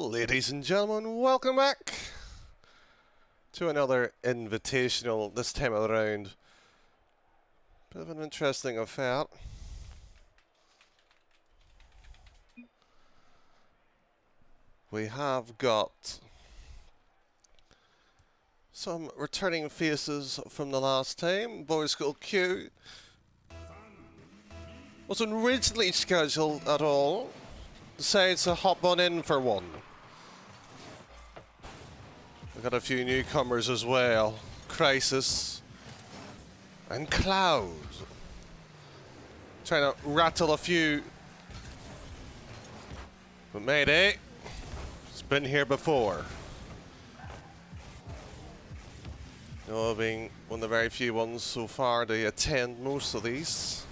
Ladies and gentlemen, welcome back to another Invitational, this time around. Bit of an interesting affair. We have got some returning faces from the last time. Boys School Q wasn't originally scheduled at all. Decides to hop on in for one. We've got a few newcomers as well. Crisis and Cloud. Trying to rattle a few. But Mayday, it's been here before. No, being one of the very few ones so far to attend most of these.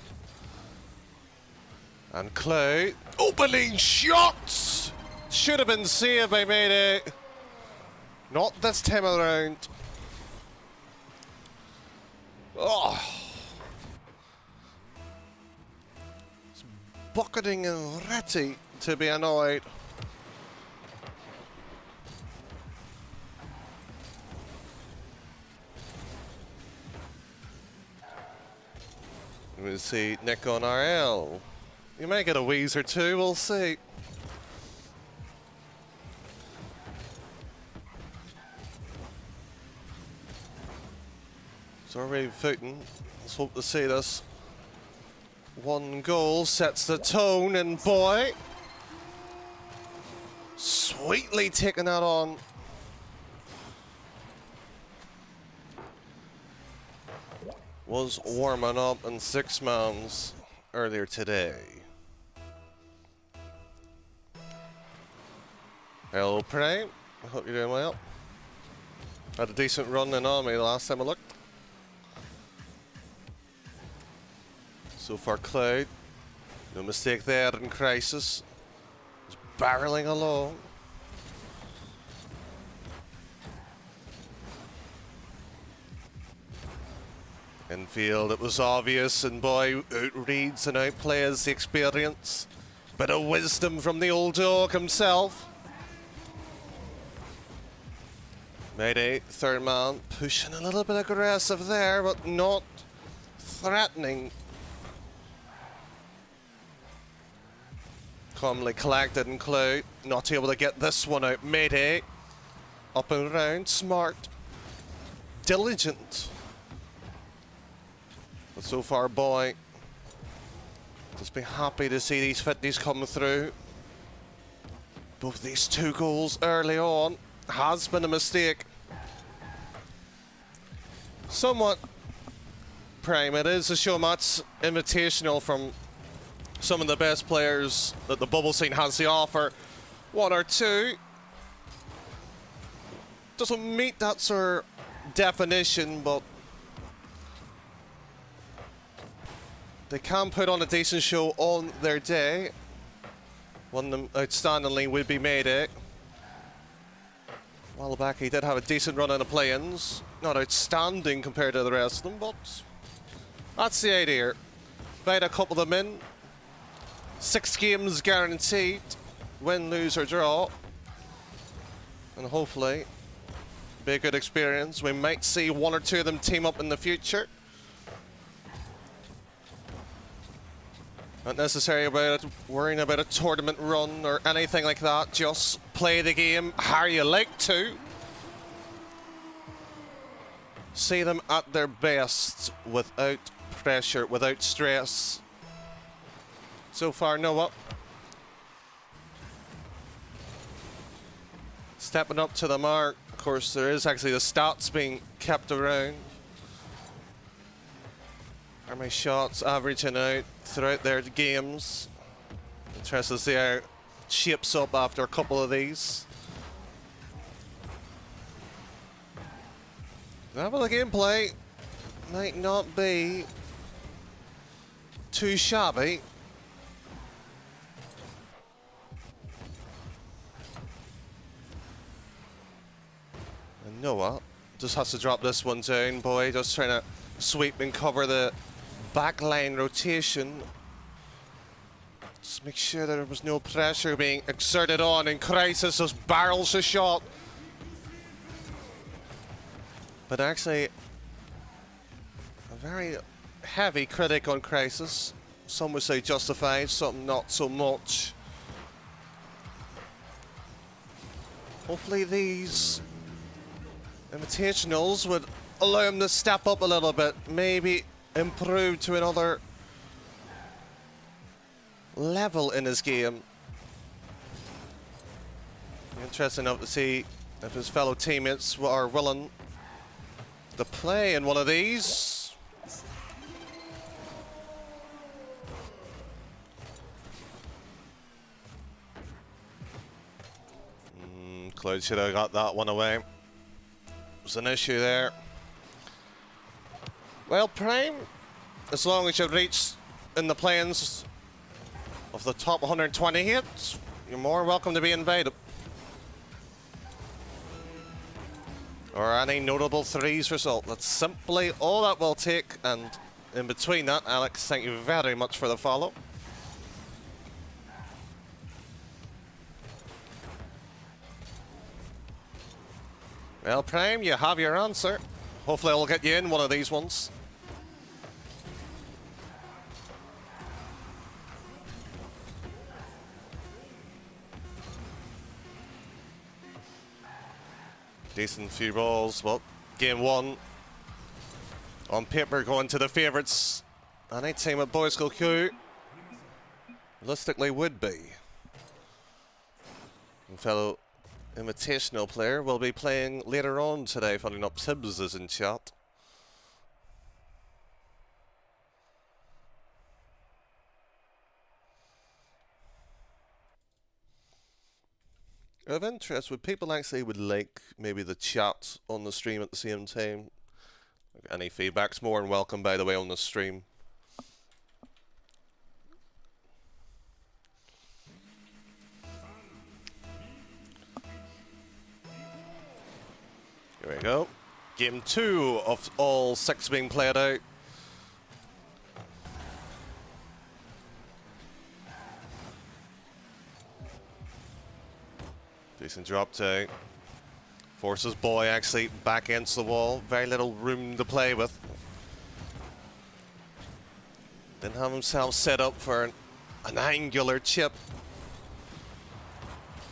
And Cloud, opening shots! Should have been saved by Mayday. Not this time around. Oh. It's bucketing and ready to be annoyed. We'll see Nick on RL. You may get a wheeze or two, we'll see. It's already footing. Let's hope to see this. One goal sets the tone, and boy, sweetly taking that on. Was warming up in 6 mans earlier today. Hello, Prime. I hope you're doing well. Had a decent run in Army the last time I looked. So far, Cloud. No mistake there in Crisis. He's barreling along. Infield, it was obvious, and boy, outreads and outplays the experience. Bit of wisdom from the old dog himself. Mayday, third man, pushing a little bit aggressive there, but not threatening. Calmly collected and Cloud, not able to get this one out. Mayday, up and around, smart, diligent. But so far, boy, just be happy to see these 50s come through. Both these 2 goals early on has been a mistake. Somewhat Prime, it is a showmatch invitational from some of the best players that the bubble scene has to offer. 1 or 2 doesn't meet that sort of definition, but they can put on a decent show on their day. One of them outstandingly would be Mayday. A while back he did have a decent run in the play-ins. Not outstanding compared to the rest of them, but that's the idea. Invite a couple of them in. 6 games guaranteed. Win, lose or draw. And hopefully be a good experience. We might see 1 or 2 of them team up in the future. Not necessarily about worrying about a tournament run or anything like that. Just play the game how you like to. See them at their best without pressure, without stress. So far, Noah stepping up to the mark. Of course, there is actually the stats being kept around. Are my shots averaging out throughout their games? Interested to see how it shapes up after a couple of these. Now, but the gameplay might not be too shabby. And Noah just has to drop this one down, boy. Just trying to sweep and cover the backline rotation. Just make sure that there was no pressure being exerted on, and Crisis just barrels a shot. But actually, a very heavy critic on Crisis. Some would say justified, some not so much. Hopefully these invitationals would allow him to step up a little bit, maybe improve to another level in his game. Interesting enough to see if his fellow teammates are willing to play in one of these. Cloud should have got that one away. There's an issue there. Well, Prime, as long as you reach in the planes of the top 120 hits, you're more welcome to be invited. Or any notable threes result. That's simply all that will take. And in between that, Alex, thank you very much for the follow. Well, Prime, you have your answer. Hopefully I'll get you in one of these ones. Decent few balls. Well, game one. On paper, going to the favourites. Any team at Boys School Q realistically would be. And fellow Invitational player will be playing later on today. Funny enough, Tibbs is in chat. Of interest, would people actually would like maybe the chat on the stream at the same time? Any feedback's more than welcome, by the way, on the stream. Here we go. Game 2 of all 6 being played out. Decent drop to forces Boy actually back against the wall. Very little room to play with. Didn't have himself set up for an angular chip.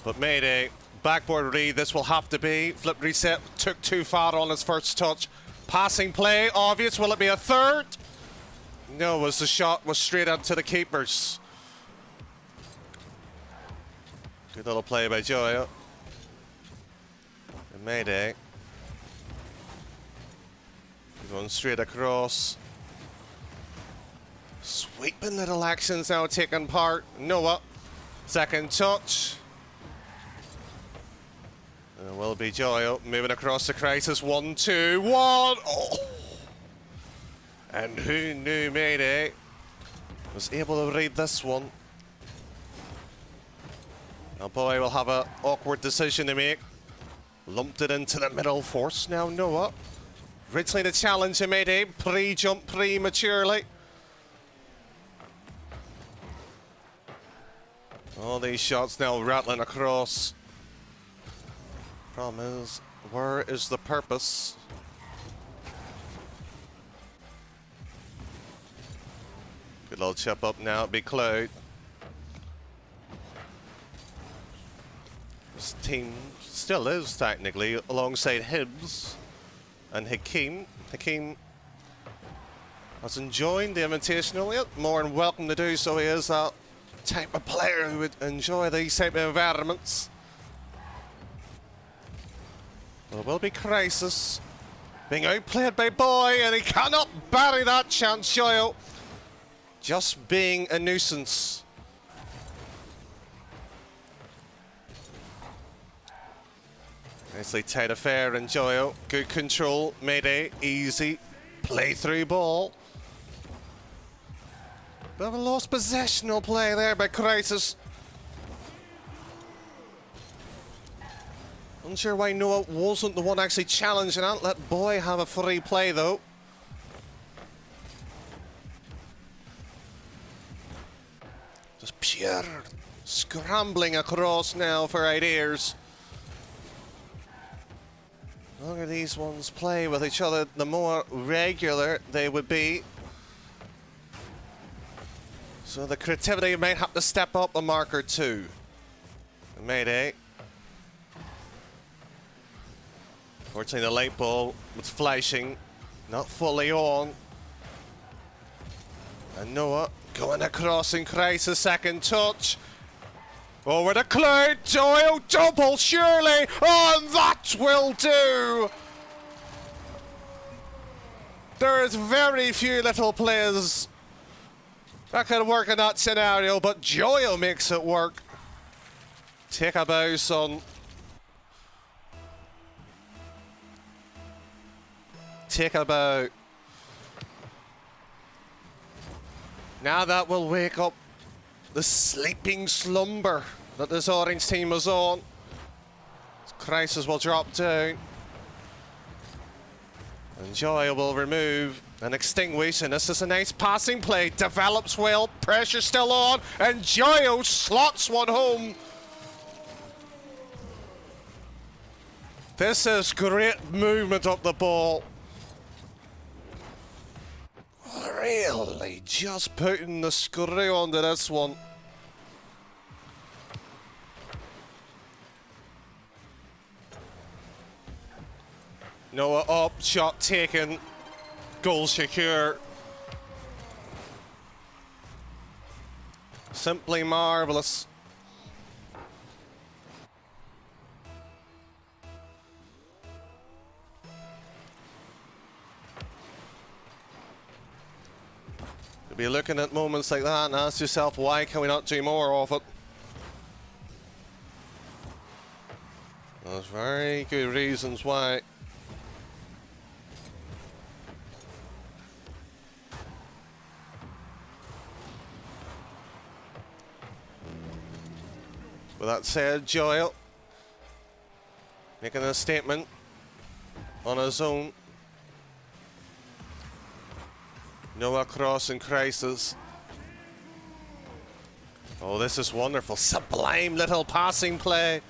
But Mayday. Backboard read, this will have to be. Flip reset, took too far on his first touch. Passing play, obvious. Will it be a third? No, as the shot was straight into the keepers. Good little play by Joyo. And Mayday. Going straight across. Sweeping little actions now taking part. Noah, second touch. It will be Joyo moving across the Crisis. 1, 2, 1. Oh. And who knew Mayday was able to read this one? Now Boy will have an awkward decision to make. Lumped it into the middle force. Now Noah. Originally the challenge to Mayday. Pre-jump prematurely. All these shots now rattling across. Problem is, where is the purpose? Good little chip up now, big Cloud. This team still is technically alongside Hibbs and Hakeem. Hakeem hasn't joined the Invitational yet. More than welcome to do so. He is that type of player who would enjoy these type of environments. There will be Crisis being outplayed by Boy, and he cannot bury that chance. Joyo just being a nuisance. Nicely tight affair, and Joyo, good control. Mayday, easy play through ball. Bit of a lost possessional play there by Crisis. Unsure why Noah wasn't the one actually challenging that. Let Boy have a free play though. Just pure scrambling across now for ideas. The longer these ones play with each other, the more regular they would be. So the creativity might have to step up a mark or two. Mayday. Fortunately, the light bulb was flashing, not fully on. And Noah going across in crisis, second touch. Over the cloud, Doyle double surely, and that will do! There's very few little plays that can work in that scenario, but Joyo makes it work. Take a bow, son. Take a bow. Now that will wake up the sleeping slumber that this orange team was on. Crisis will drop down. And Joy will remove and extinguish, and this is a nice passing play. Develops well, pressure still on, and Joyo slots one home. This is great movement up the ball. Really just putting the screw onto this one. Noah up, shot taken, goal secure. Simply marvellous. You'll be looking at moments like that and ask yourself, why can we not do more of it? There's very good reasons why. With that said, Joel making a statement on his own. Noah cross in crisis. Oh, this is wonderful. Sublime little passing play.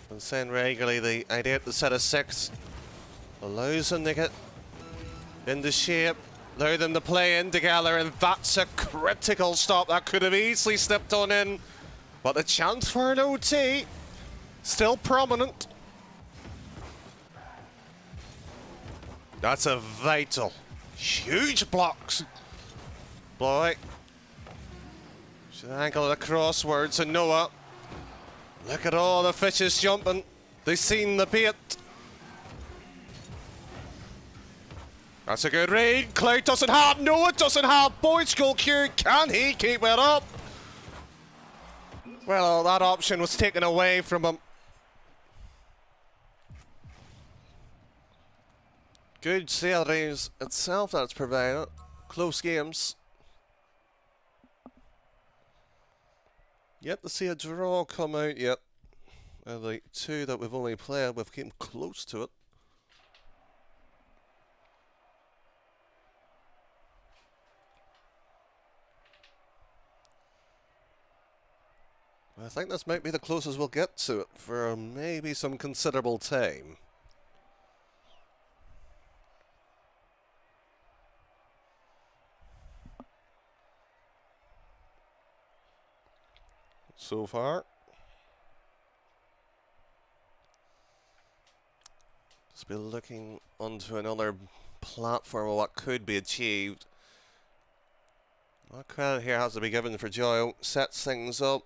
Been saying regularly, the idea at the set of 6 allows them to get into shape, allow them to play in together, and that's a critical stop. That could have easily slipped on in, but the chance for an OT still prominent. That's a vital, huge blocks. Boy, should angle it crosswards, and Noah. Look at all the fishes jumping. They've seen the bait. That's a good read. Cloud doesn't have, Noah doesn't have. Boyd's goal cue. Can he keep it up? Well, that option was taken away from him. Good series itself that's provided. Close games. Yet to see a draw come out yet. The 2 that we've only played, we've came close to it. I think this might be the closest we'll get to it for maybe some considerable time. So far. Just be looking onto another platform of what could be achieved. What credit here has to be given for Joy. Sets things up.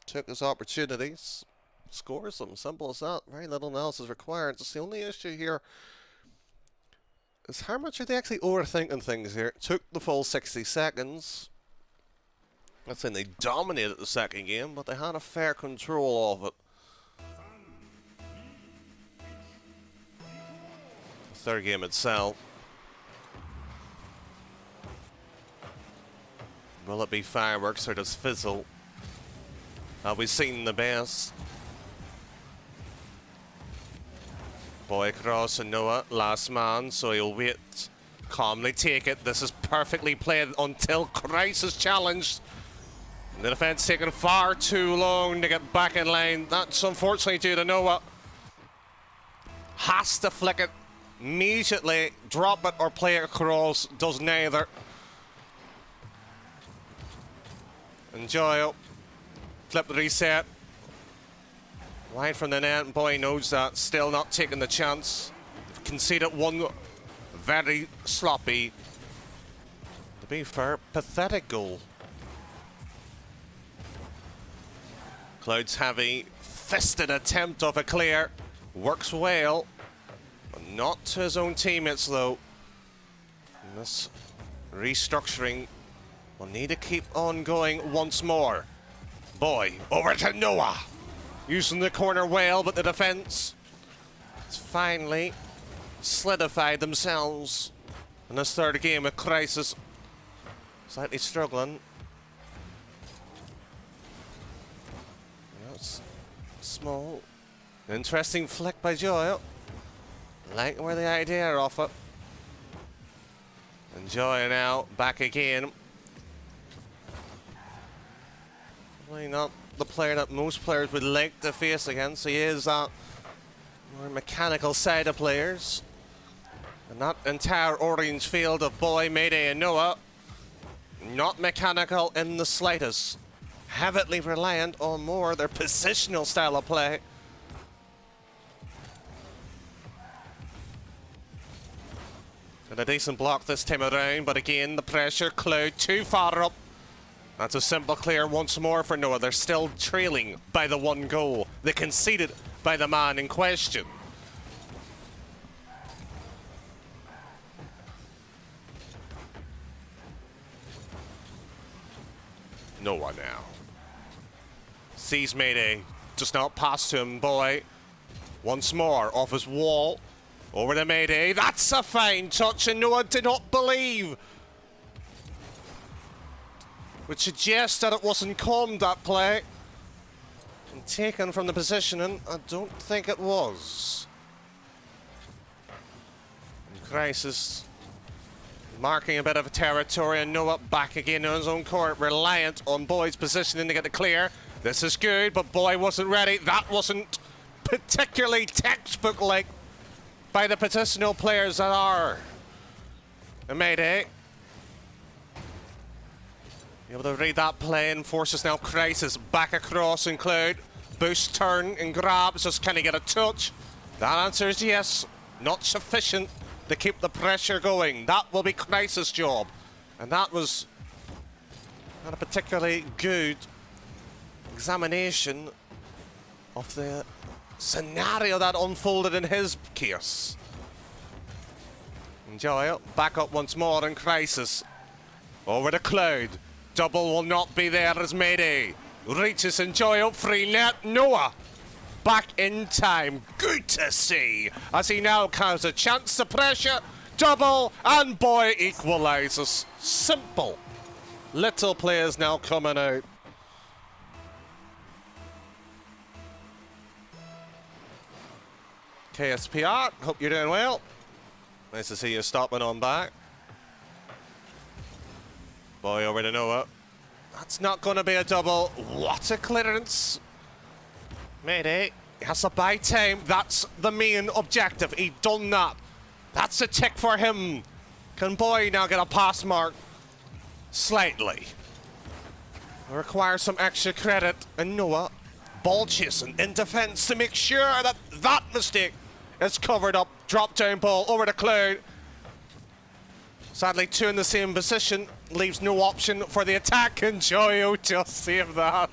Took his opportunities. Scores them. Simple as that. Very little analysis required. Just the only issue here is how much are they actually overthinking things here. Took the full 60 seconds. I'm not saying they dominated the second game, but they had a fair control of it. The third game itself. Will it be fireworks or does fizzle? Have we seen the best? Boy cross and Noah, last man, so he'll wait Calmly take it. This is perfectly played until Christ is challenged. The defense taking far too long to get back in line. That's unfortunately due to Noah. Has to flick it immediately, drop it or play it across. Does neither. Enjoy. Flip the reset. Wide from the net, and Boy knows that. Still not taking the chance. They've conceded one very sloppy, to be fair, pathetic goal. Cloud's heavy, fisted attempt of a clear. Works well, but not to his own teammates though. And this restructuring will need to keep on going once more. Boy, over to Noah. Using the corner well, but the defense has finally solidified themselves in this third game with Crisis slightly struggling. That's small. Interesting flick by Joy. Like where the idea of it. And Joy now back again. Probably not the player that most players would like to face against. He is that more mechanical side of players. And that entire orange field of Boy, Mayday and Noah, not mechanical in the slightest. Heavily reliant on more their positional style of play. And a decent block this time around, but again the pressure, Cloud too far up. That's a simple clear once more for Noah. They're still trailing by the one goal. They conceded by the man in question. Noah now. Sees Mayday. Just not pass to him, Boy. Once more off his wall. Over to Mayday. That's a fine touch, and Noah did not believe. Which suggests that it wasn't calmed, that play. And taken from the positioning, I don't think it was. And Crisis marking a bit of a territory, and Noah back again on his own court, reliant on Boy's positioning to get the clear. This is good, but Boy wasn't ready. That wasn't particularly textbook-like by the positional players that are. And Mayday able to read that play and forces now Crisis back across and Cloud. Boost, turn and grabs. Just can he get a touch? That answer is yes. Not sufficient to keep the pressure going. That will be Crisis' job. And that was not a particularly good examination of the scenario that unfolded in his case. Enjoy it. Back up once more in Crisis. Over to Cloud. Double will not be there as Mayday reaches Enjoy up free net. Noah back in time. Good to see as he now has a chance to pressure. Double and Boy equalises. Simple. Little players now coming out. KSPR, hope you're doing well. Nice to see you stopping on back. Boy over to Noah. That's not going to be a double. What a clearance. Mayday has to buy time. That's the main objective. He done that. That's a tick for him. Can Boy now get a pass mark? Slightly. Requires some extra credit. And Noah ball chasing in defense to make sure that that mistake is covered up. Drop down ball over to Cloud. Sadly, two in the same position. Leaves no option for the attack, and Joyo just saved that.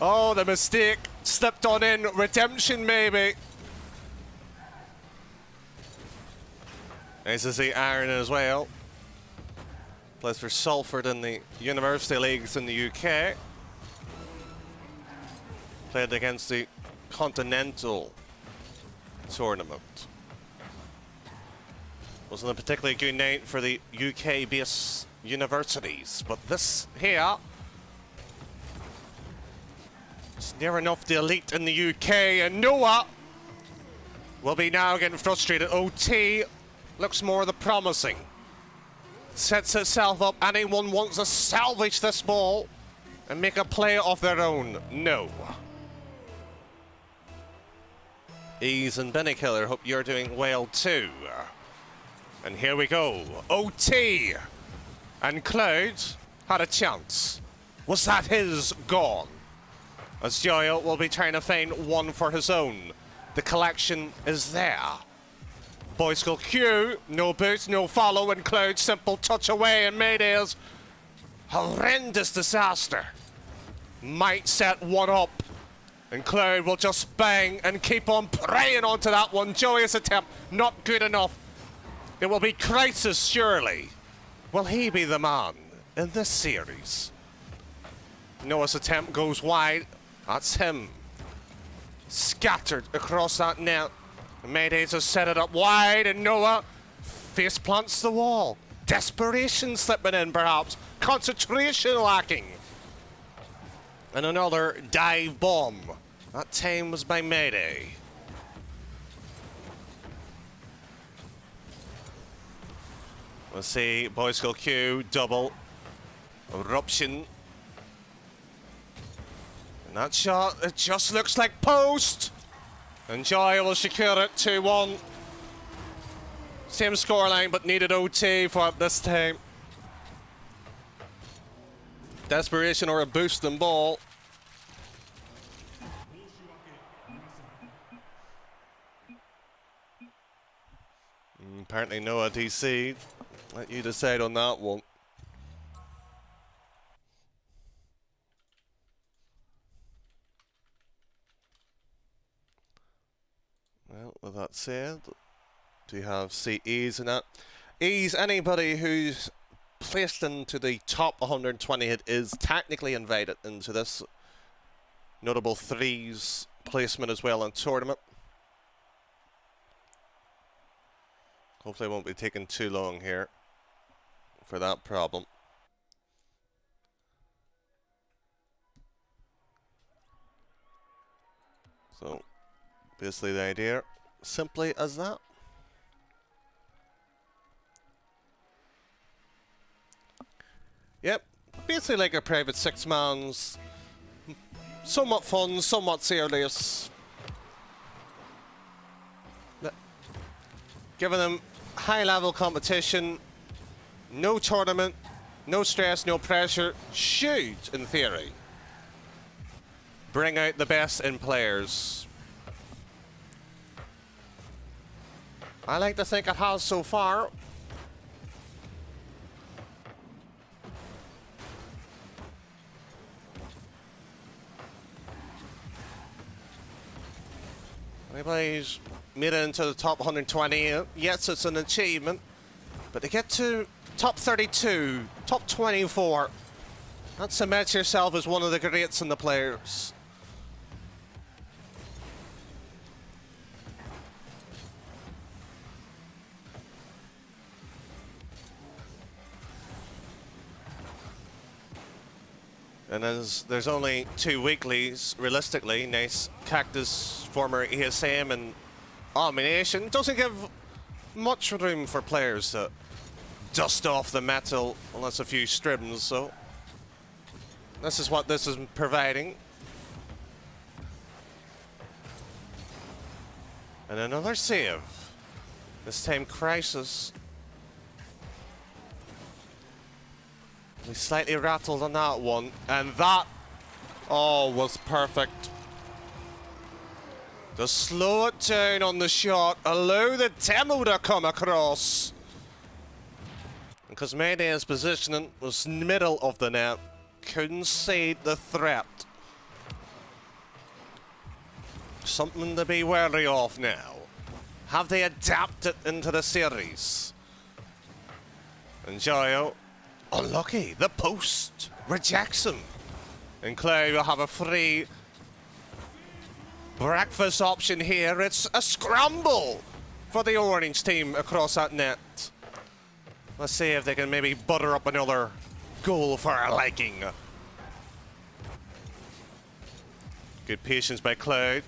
Oh, the mistake slipped on in. Redemption, maybe. Nice to see Aaron as well. Plays for Salford in the University Leagues in the UK. Played against the Continental Tournament. Wasn't a particularly good night for the UK-based universities, but this here is near enough the elite in the UK, and Noah will be now getting frustrated. OT looks more the promising. Sets itself up. Anyone wants to salvage this ball and make a play of their own? No. Ease and Benny Killer, hope you're doing well too. And here we go. OT. And Cloud had a chance. Was that his? Gone. As Joyo will be trying to find one for his own. The collection is there. Boy School Q, no boost, no follow, and Cloud simple touch away, and Mayday's horrendous disaster might set one up. And Cloud will just bang and keep on praying onto that one. Joey's attempt, not good enough. It will be Crisis, surely. Will he be the man in this series? Noah's attempt goes wide. That's him. Scattered across that net. Maydays has set it up wide, and Noah face plants the wall. Desperation slipping in, perhaps. Concentration lacking. And another dive bomb. That time was by Mayday. We'll see Boy School Q double. Eruption. And that shot, it just looks like post. And Joy will secure it 2-1. Same scoreline, but needed OT for it this time. Desperation or a boosting ball. Apparently Noah DC. Let you decide on that one. Well, with that said, do you have Ease in that? Ease, anybody who's placed into the top 120 hit is technically invited into this notable threes placement as well in tournament. Hopefully it won't be taking too long here for that problem. So basically the idea, simply as that. Yep, basically like a private six-man's. Somewhat fun, somewhat serious. Giving them high-level competition, no tournament, no stress, no pressure. Should, in theory, bring out the best in players. I like to think it has so far. Anybody's made it into the top 120, yes, it's an achievement. But to get to top 32, top 24, that cements yourself as one of the greats in the players. And as there's only 2 weeklies, realistically, nice Cactus, former ESM, and Domination doesn't give much room for players to dust off the metal, unless a few strims, so this is what this is providing. And another save. This time Crisis. We slightly rattled on that one, and that, was perfect. Just slow it down on the shot, allow the demo to come across. Because Mayday's positioning was middle of the net, couldn't see the threat. Something to be wary of now. Have they adapted into the series? And Joyo, unlucky, the post rejects him. And Clay will have a free breakfast option here. It's a scramble for the orange team across that net. Let's see if they can maybe butter up another goal for our liking. Good patience by Cloud.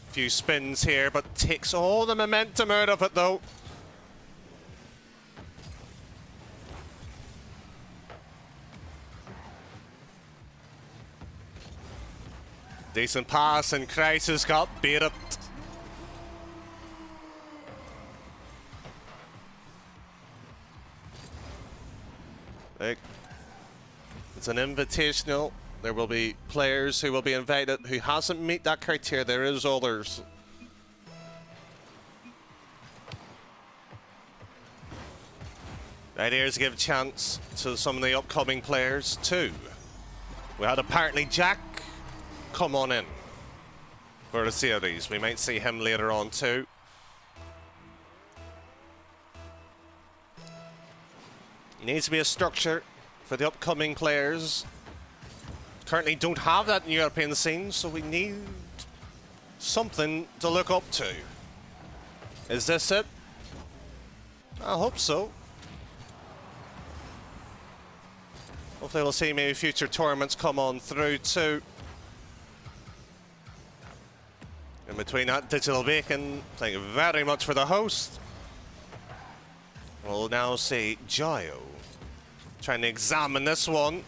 Few spins here, but takes all the momentum out of it though. Decent pass, and Crisis got beat it. It's an invitational. There will be players who will be invited who hasn't met that criteria. There is others. The idea is to give a chance to some of the upcoming players too. We had apparently Jack come on in for the series. We might see him later on too. Needs to be a structure for the upcoming players. Currently don't have that in the European scene, so we need something to look up to. Is this it? I hope so. Hopefully we'll see maybe future tournaments come on through too. In between that, Digital Bacon, thank you very much for the host. We'll now see Joyo trying to examine this one.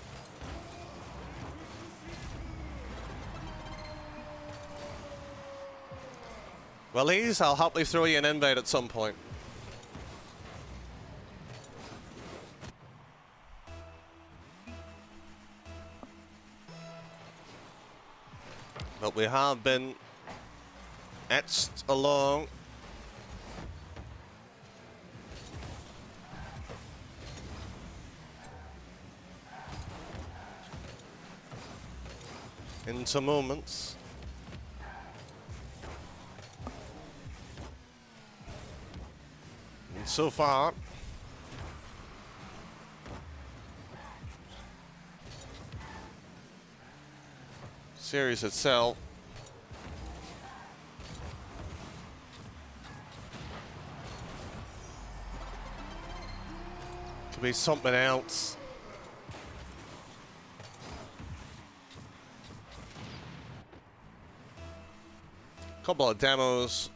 Well, I'll happily throw you an invite at some point. But we have been etched along. Into moments. And so far, series itself could be something else. Couple of demos.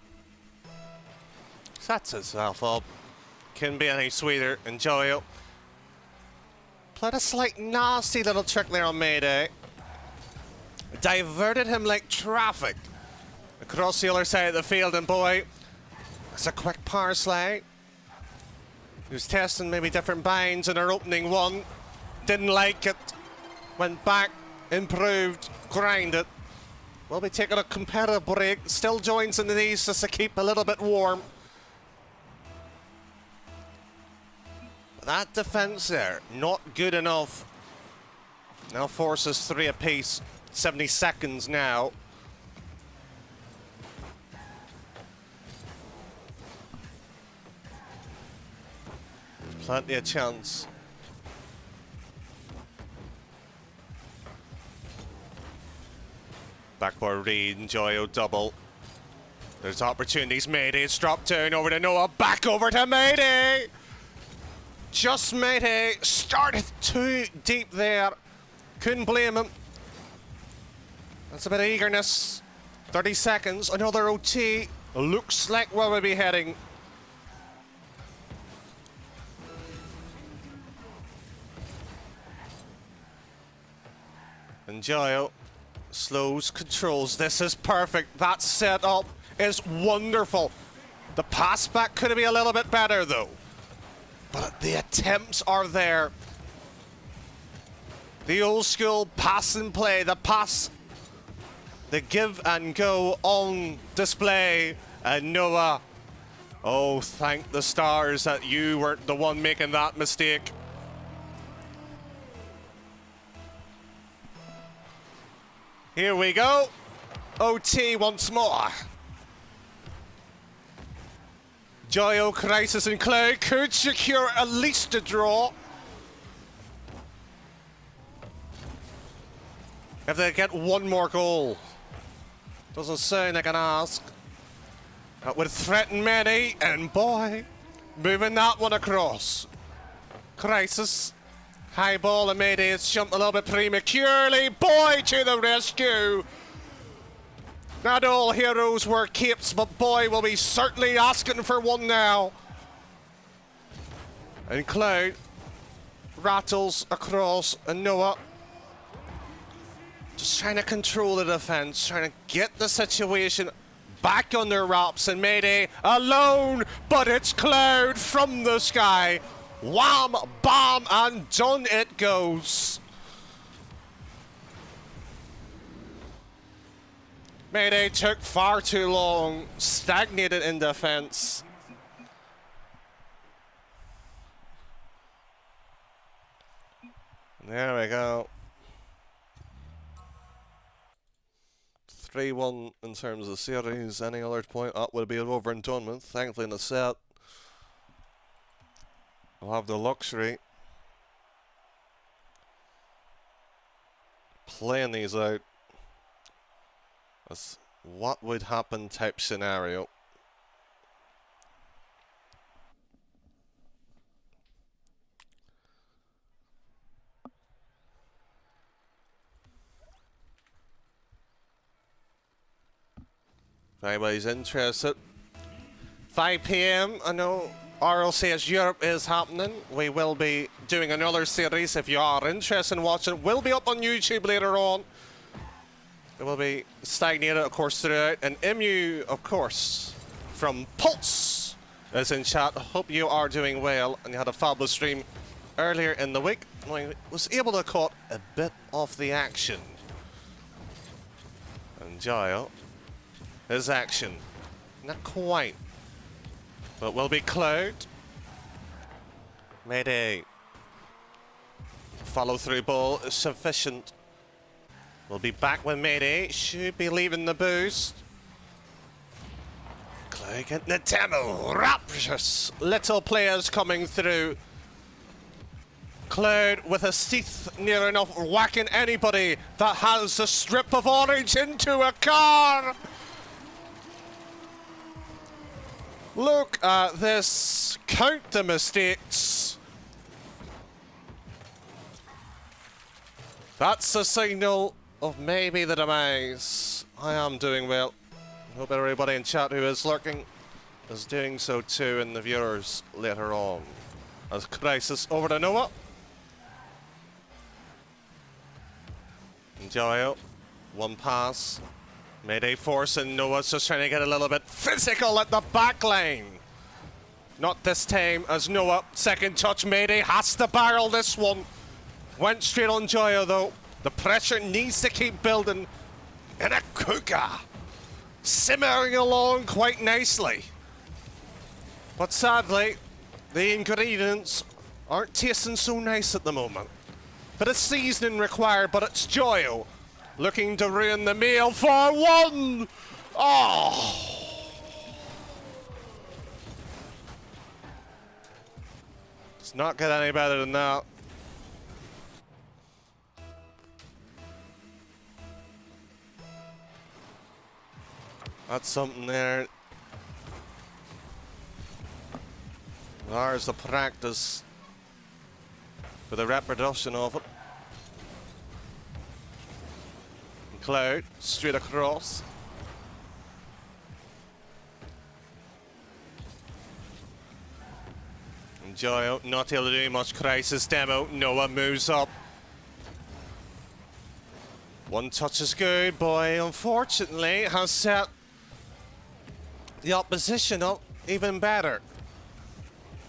Sets itself up. Couldn't be any sweeter. Enjoy it. Played a slight nasty little trick there on Mayday. Diverted him like traffic across the other side of the field, and boy, it's a quick power slide. He was testing maybe different binds in our opening one. Didn't like it. Went back, improved, grinded. We'll be taking a competitive break. Still joins in the knees just to keep a little bit warm. But that defense there, not good enough. Now forces 3 apiece. 70 seconds now. Plenty of chance. Backboard read, Joyo double. There's opportunities. Mayday, it's dropped down over to Noah. Back over to Mayday. Just Mayday. Started too deep there. Couldn't blame him. That's a bit of eagerness. 30 seconds. Another OT. Looks like where we'll be heading. And Joyo slows, controls. This is perfect. That setup is wonderful. The pass back could be a little bit better though. But the attempts are there. The old school pass and play, the pass, the give and go on display. And Noah, oh, thank the stars that you weren't the one making that mistake. Here we go. OT once more. Joyo, Crisis and Cloud could secure at least a draw. If they get one more goal. Doesn't sound like an ask. That would threaten many, and boy, moving that one across. Crisis. High ball, and Mayday has jumped a little bit prematurely. Boy, to the rescue. Not all heroes wear capes, but boy, will be certainly asking for one now. And Cloud rattles across, and Noah Just trying to control the defense, trying to get the situation back on their wraps, and Mayday alone, but it's Cloud from the sky. Wham, bam, and done it goes. Mayday took far too long, stagnated in defense. There we go. 3-1 in terms of the series. Any other point, that would be over and done with. Thankfully in the set, we'll have the luxury playing these out as what would happen type scenario. If anybody's interested, 5 PM, I know RLCS Europe is happening. We will be doing another series. If you are interested in watching it, will be up on YouTube later on. It will be stagnated, of course, throughout. And MU, of course, from Pulse is in chat. Hope you are doing well and you had a fabulous stream earlier in the week. I was able to caught a bit of the action. Enjoy his action. Not quite. But will be Cloud. Mayday. Follow through ball is sufficient. We'll be back with Mayday. Should be leaving the boost. Cloud getting the demo. Rapturous little players coming through. Cloud with his teeth near enough whacking anybody that has a strip of orange into a car. Look at this. Count the mistakes. That's a signal of maybe the demise. I am doing well. Hope everybody in chat who is lurking is doing so too, and the viewers later on. As Crisis over to Noah. Enjoy it. One pass. Mayday force, and Noah's just trying to get a little bit physical at the back line. Not this time, as Noah, second touch. Mayday has to barrel this one. Went straight on Joyo though. The pressure needs to keep building. And a Kuka simmering along quite nicely. But sadly, the ingredients aren't tasting so nice at the moment. Bit of seasoning required, but it's Joyo looking to ruin the meal for one. Oh. It's not get any better than that. That's something there. There's the practice for the reproduction of it. Cloud straight across. Enjoy not able to do much. Crisis demo. Noah moves up. One touch is good. Boy, unfortunately, has set the opposition up even better.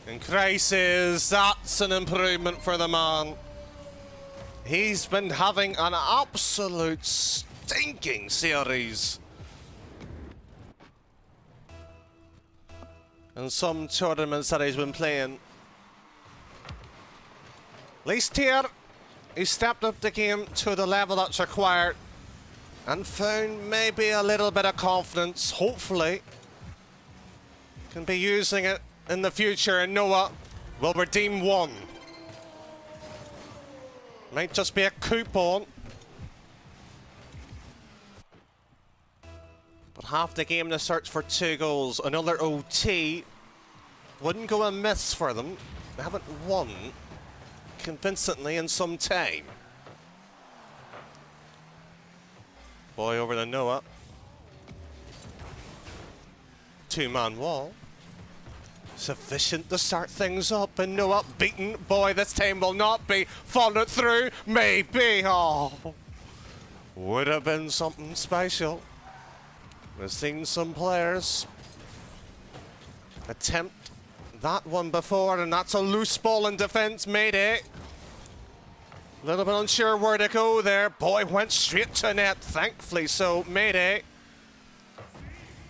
And Crisis, that's an improvement for the man. He's been having an absolute stinking series. In some tournaments that he's been playing. At least here, he stepped up the game to the level that's required and found maybe a little bit of confidence, hopefully. Can be using it in the future, and Noah will redeem one. Might just be a coupon. But half the game to search for 2 goals. Another OT. Wouldn't go amiss for them. They haven't won convincingly in some time. Boy over to Noah. 2-man wall. Sufficient to start things up, and Noah beaten. Boy, this time will not be. Followed through, maybe. Oh. Would have been something special. We've seen some players attempt that one before, and that's a loose ball in defense. Mayday. A little bit unsure where to go there. Boy, went straight to net, thankfully so. Mayday.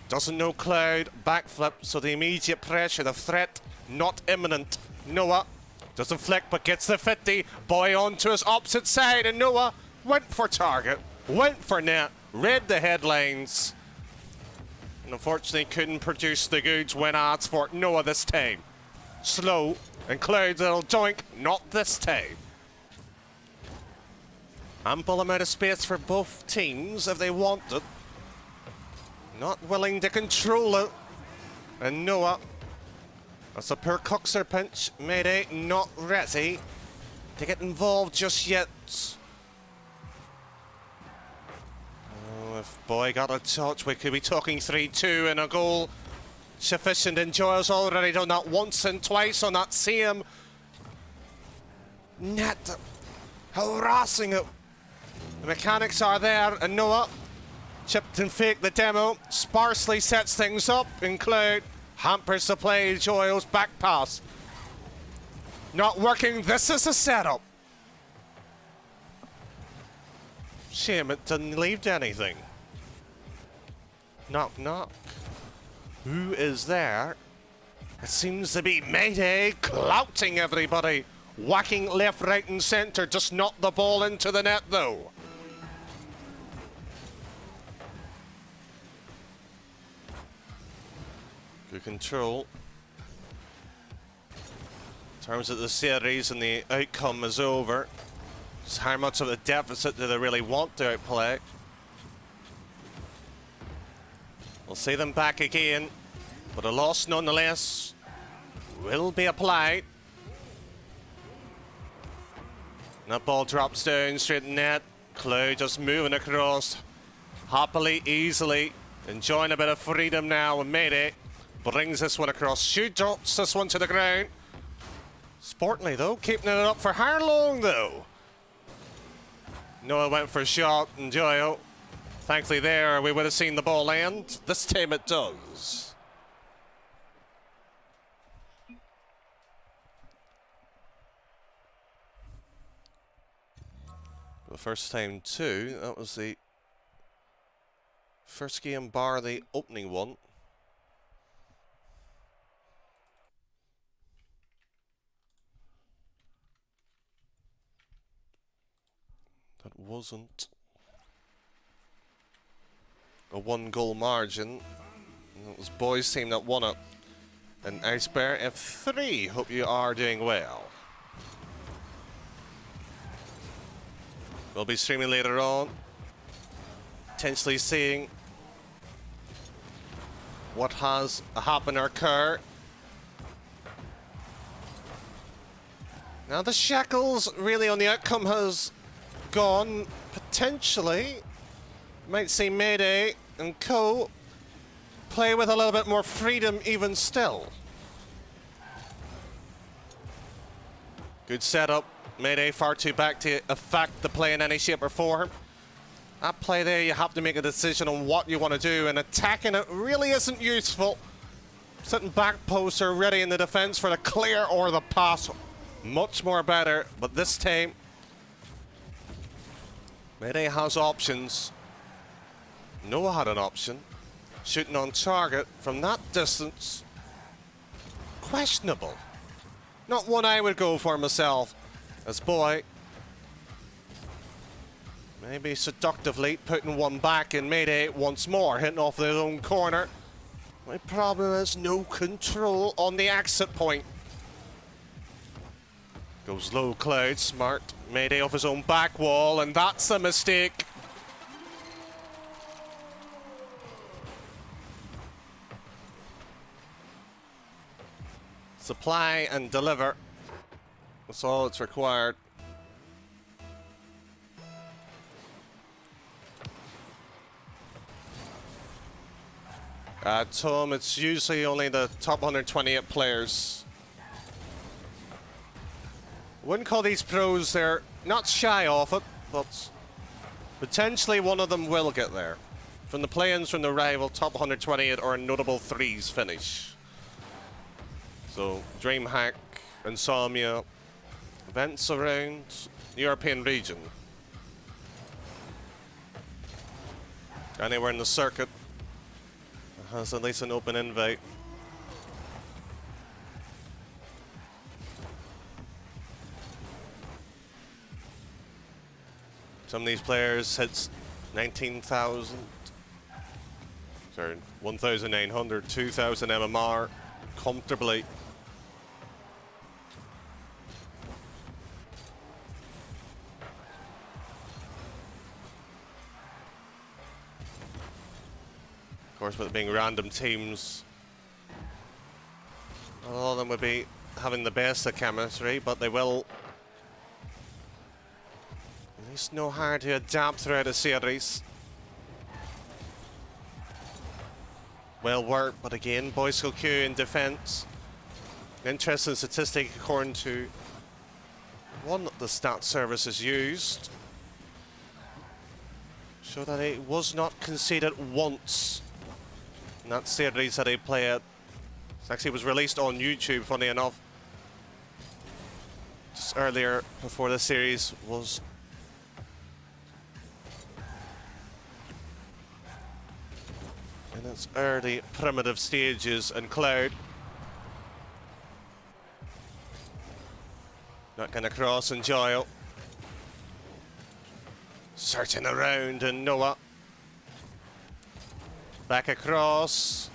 Doesn't know Cloud. Backflip, so the immediate pressure, the threat, not imminent. Noah doesn't flick, but gets the 50. Boy onto his opposite side, and Noah went for target, went for net, read the headlines. And unfortunately couldn't produce the goods when asked for. Noah this time. Slow, and Cloud's little doink, not this time. Ample amount of space for both teams if they want it. Not willing to control it. And Noah, that's a poor coxer pinch. Mayday not ready to get involved just yet. Oh, if Boy got a touch, we could be talking 3-2 and a goal sufficient. And Joyle's already done that once and twice on that same net. Harassing it. The mechanics are there, and Noah chipped and faked the demo, sparsely sets things up, and Cloud hampers the play. Joyle's back pass not working. This is a setup. Shame it didn't lead to anything. Knock knock. Who is there? It seems to be Mayday, clouting everybody, whacking left, right and centre, just knocked the ball into the net though. Good control. In terms of the series and the outcome is over. Just how much of a deficit do they really want to outplay? We'll see them back again, but a loss nonetheless will be applied. And that ball drops down straight in net. Cloud just moving across happily, easily, enjoying a bit of freedom now, and Mayday brings this one across. Shoe drops this one to the ground. Sportly though, keeping it up for how long though? Noah went for a shot, and Joyle, thankfully there we would have seen the ball land. This time it does. For the first time too, that was the first game bar the opening one. That wasn't a 1-goal margin. And it was Boys' team that won it. And Ice Bear F3, hope you are doing well. We'll be streaming later on, potentially seeing what has happened or occurred. Now the shackles really on the outcome has gone. Potentially might see Mayday and co play with a little bit more freedom even still. Good setup. Mayday far too back to affect the play in any shape or form. That play there, you have to make a decision on what you want to do, and attacking it really isn't useful. Sitting back post or ready in the defense for the clear or the pass, much more better. But this time Mayday has options. Noah had an option. Shooting on target from that distance. Questionable. Not one I would go for myself. As Boy, maybe seductively putting one back in Mayday once more, hitting off their own corner. My problem is no control on the exit point. Goes low, Cloud, smart. Mayday off his own back wall, and that's a mistake. Supply and deliver. That's all that's required. Tom, it's usually only the top 128 players. Wouldn't call these pros, they're not shy off it, but Potentially one of them will get there. From the play-ins from the rival top 128 or a notable threes finish. So DreamHack, Insomnia, events around the European region. Anywhere in the circuit has at least an open invite. Some of these players hits 19,000, sorry, 1,900, 2,000 MMR comfortably. Of course, with it being random teams, not all of them would be having the best of chemistry, but they will at least know how to adapt throughout a series. Well worked, but again, Boysko Q in defense. Interesting statistic according to one of the stat services used. Show that he was not conceded once in that series that he played. It actually was released on YouTube, funny enough, just earlier before the series was in its early primitive stages. And Cloud not going to cross, and Joyle searching around, and Noah back across.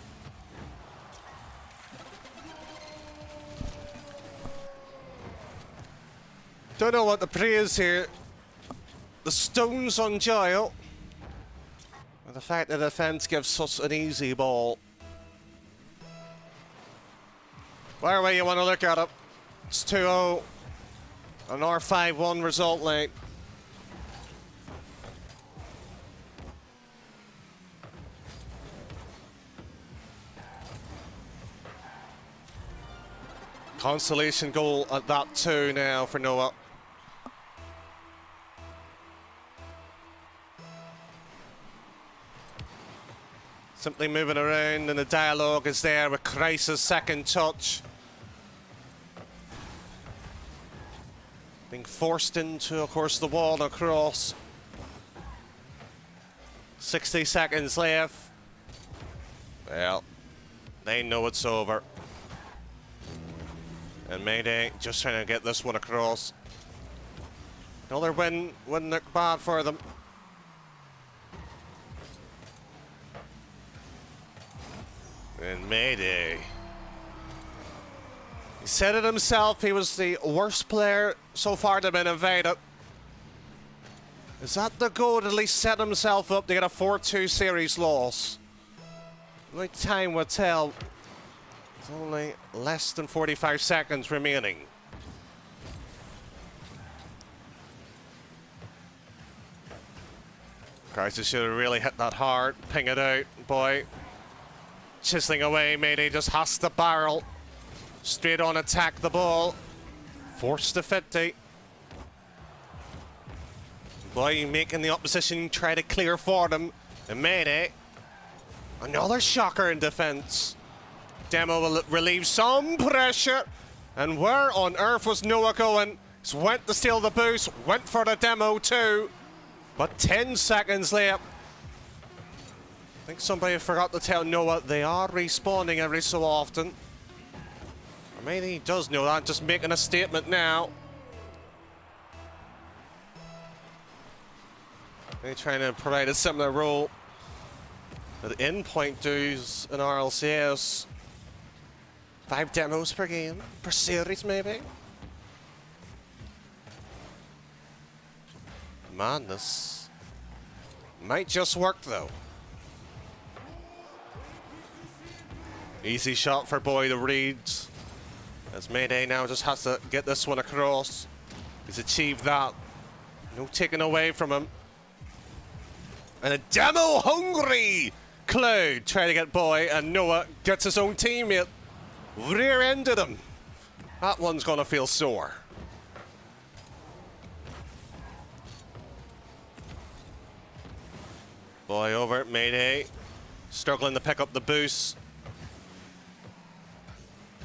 Don't know what to praise here. The stones on Joyle, and the fact that the defense gives such an easy ball. Where way you want to look at it, it's 2-0. An R5-1 result late. Consolation goal at that 2 now for Noah. Simply moving around, and the dialogue is there with Kreis's second touch. Being forced into, of course, the wall across. 60 seconds left. Well, they know it's over. And Mayday just trying to get this one across. Another win wouldn't look bad for them. And Mayday. He said it himself, he was the worst player so far to have been invited. Is that the goal to at least set himself up to get a 4-2 series loss? Only time will tell. There's only less than 45 seconds remaining. Crisis should have really hit that hard. Ping it out, boy. Chiseling away, Mayday just has to barrel. Straight on attack the ball. Forced to 50. Boy, making the opposition try to clear for them. And Mayday, another shocker in defense. Demo will relieve some pressure. And where on earth was Noah going? Just went to steal the boost, went for the demo too. But 10 seconds late. I think somebody forgot to tell Noah they are respawning every so often. Or maybe he does know that, just making a statement now. They're trying to provide a similar role that endpoint does in RLCS. 5 demos per game, per series maybe. Madness. Might just work though. Easy shot for Boy to read. As Mayday now just has to get this one across. He's achieved that. No taking away from him. And a demo hungry Cloud trying to get Boy, and Noah gets his own teammate. Rear-ended him. That one's gonna feel sore. Boy over at Mayday. Struggling to pick up the boost.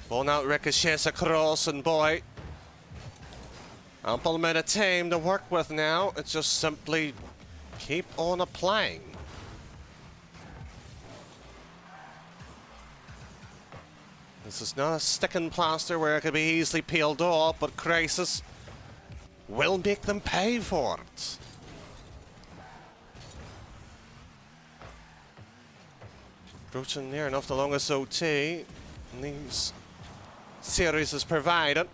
Ball now ricochets across, and boy, ample amount of time to work with now. It's just simply keep on applying. This is not a sticking plaster where it could be easily peeled off, but Crisis will make them pay for it. Approaching near enough the longest OT. And these series is provided.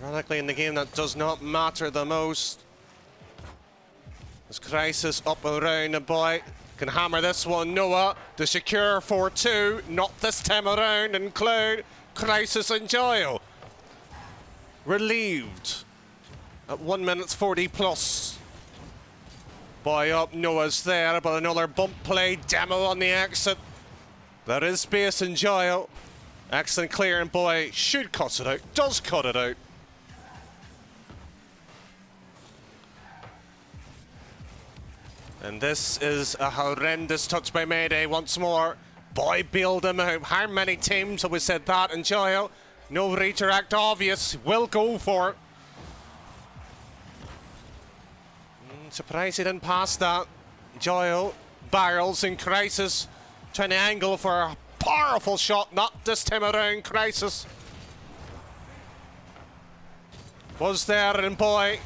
Ironically, in the game that does not matter the most. As Crisis up around, the boy can hammer this one. Noah to secure 4-2. Not this time around, and Cloud, Crisis and Joyo relieved at 1 minute 40 plus. Boy up, Noah's there, but another bump play. Demo on the exit. There is space in Joyo. Excellent clear, and boy should cut it out. Does cut it out. And this is a horrendous touch by Mayday once more. Boy, bailed him out. How many times have we said that? And Joyo, no redirect obvious. Will go for it. Surprised he didn't pass that. Joyo barrels in Crisis. Trying to angle for a powerful shot. Not this time around, Crisis. Was there, and boy,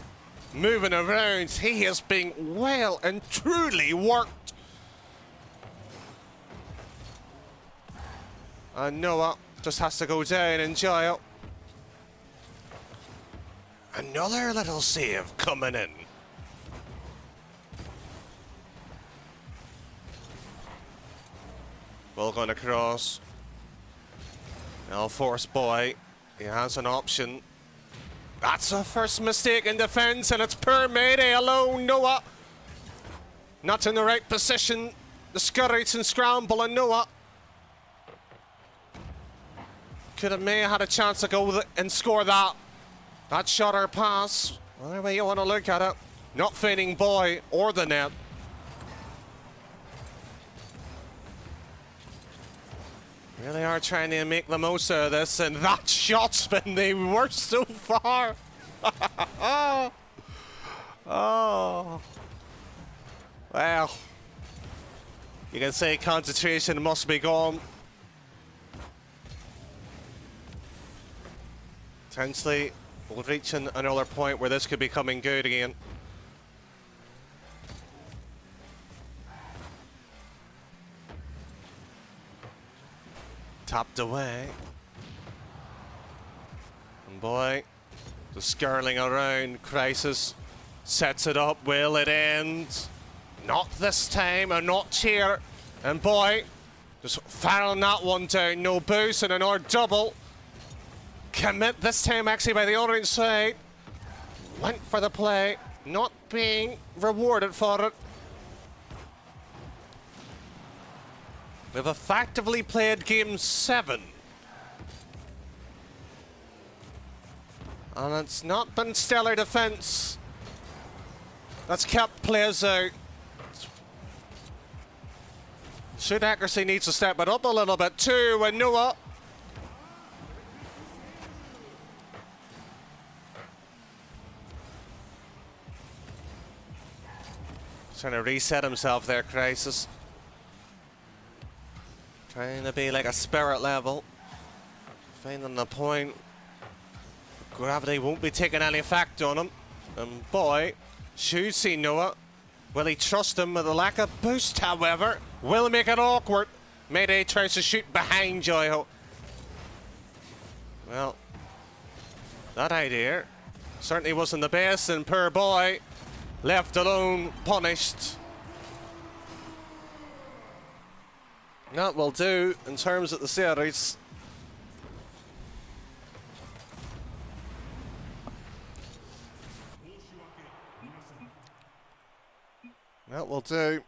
moving around, he is being well and truly worked. And Noah just has to go down, and Joyo. Another little save coming in. Ball going across. Now force boy. He has an option. That's a first mistake in defense, and it's poor Mayday alone. Noah not in the right position. Discouraged and scramble, and Noah could have may have had a chance to go and score that. That shot or pass. Whatever way you want to look at it. Not fading boy or the net. Really are trying to make the most of this, and that shot's been the worst so far. Oh. Well. You can say concentration must be gone. Potentially, we'll reach another point where this could be coming good again. Tapped away. And boy, the skirling around. Crisis sets it up. Will it end? Not this time, and not here. And boy, just firing that one down. No boost, and another double. Commit this time actually by the orange side. Went for the play. Not being rewarded for it. We've effectively played game 7. And it's not been stellar defense that's kept players out. Shoot accuracy needs to step it up a little bit too, and Noah trying to reset himself there, Crisis. Trying to be like a spirit level. Finding the point. Gravity won't be taking any effect on him. And boy, should see Noah. Will he trust him with a lack of boost, however? Will make it awkward. Mayday tries to shoot behind Joyo. Well, that idea certainly wasn't the best, and poor boy left alone, punished. That will do in terms of the series. That will do.